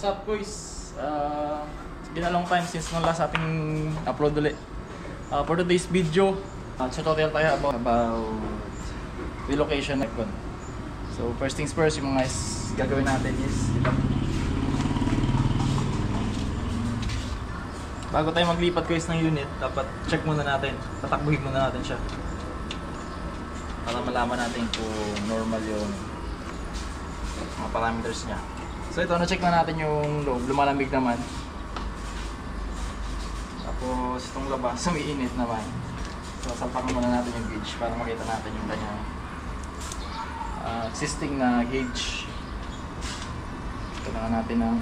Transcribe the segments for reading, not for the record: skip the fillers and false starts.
What's up guys? It's been a long time since nung last ating upload ulit. For today's video, tutorial tayo about relocation aircon. So first things first, yung mga gagawin natin is ito. Bago tayo maglipat guys ng unit, dapat check muna natin, tatakbuhin muna natin siya para malaman natin kung normal yung mga parameters niya. So ito, na-check na natin yung loob, lumalamig naman. Tapos itong labas, umiinit naman. So salpakan muna natin yung gauge para makita natin yung kanyang existing na gauge. Kailangan natin ng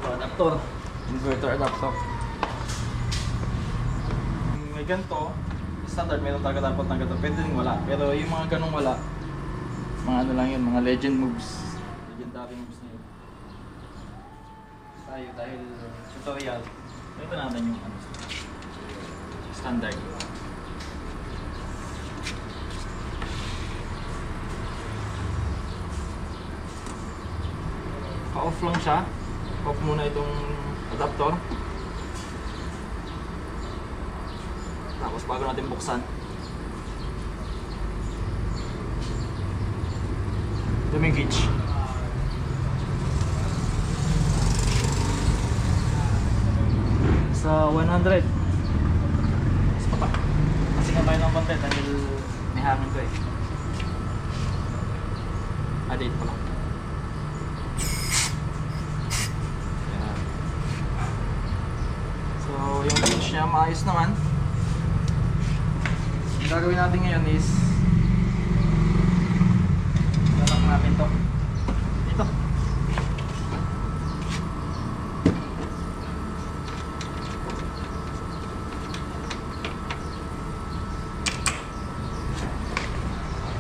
adapter, inverter adapter. May ganito, standard meron talaga dapat ng ganito, pwede din wala. Pero yung mga ganong wala, mga ano lang yun, mga legend moves, legendary moves na yun. Tayo dahil tutorial, ito natin yung ano, standard. Pa-off lang siya, off muna itong adapter. Tapos bago natin buksan, ito may gauge. Sa 100. Mas papa. Kasi nga tayo ng konti dahil may hangin ko eh. Date pala. Ayan. So yung gauge niya maayos naman. Ang gagawin natin ngayon is natin to. Ito.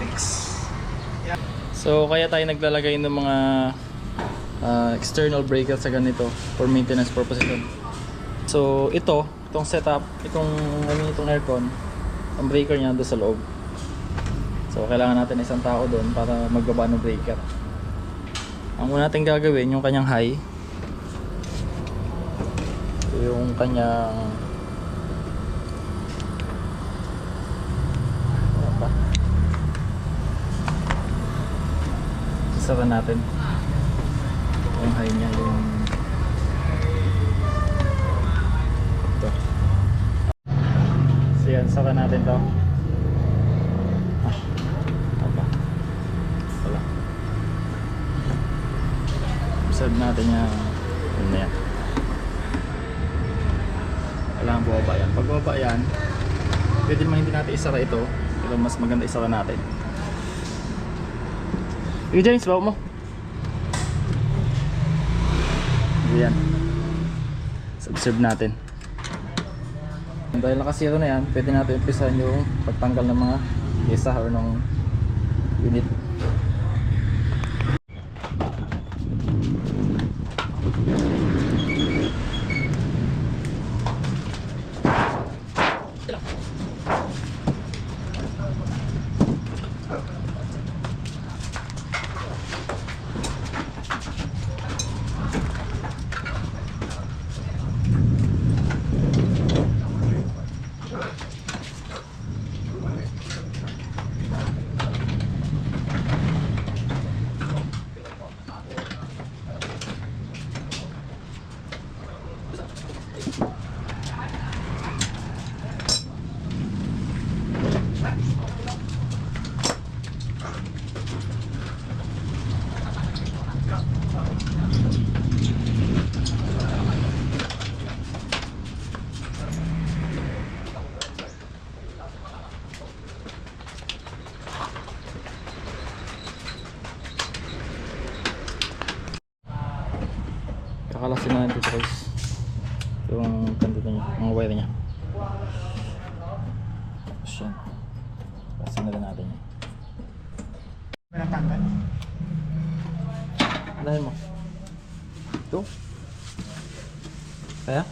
Fix. Yeah. So kaya tayo naglalagay ng mga external breaker sa ganito for maintenance purposes. So itong setup, itong aircon, ang breaker niya doon sa loob. So kailangan natin isang tao doon para magbaba ng breaker. Ang una natin gagawin yung kanyang high. Yung kanyang isara natin yung high niya, yung ito. So yan, sara natin to. Observe natin yung ano na yan. Kailangan bumaba yan. Pag bumaba yan, pwede naman hindi natin isara ito, pero mas maganda isara natin. Hey James, bawa mo. Yan. So, observe natin. Dahil nakasiro na yan, pwede natin umpisahan yung pagtanggal ng mga pyesa or ng unit. Kakalasin na natin ito guys, yung kanto niya, mga wire niya. Tapos yan, kalasin na rin natin yan. Pinatanggal? Alahin mo ito kaya?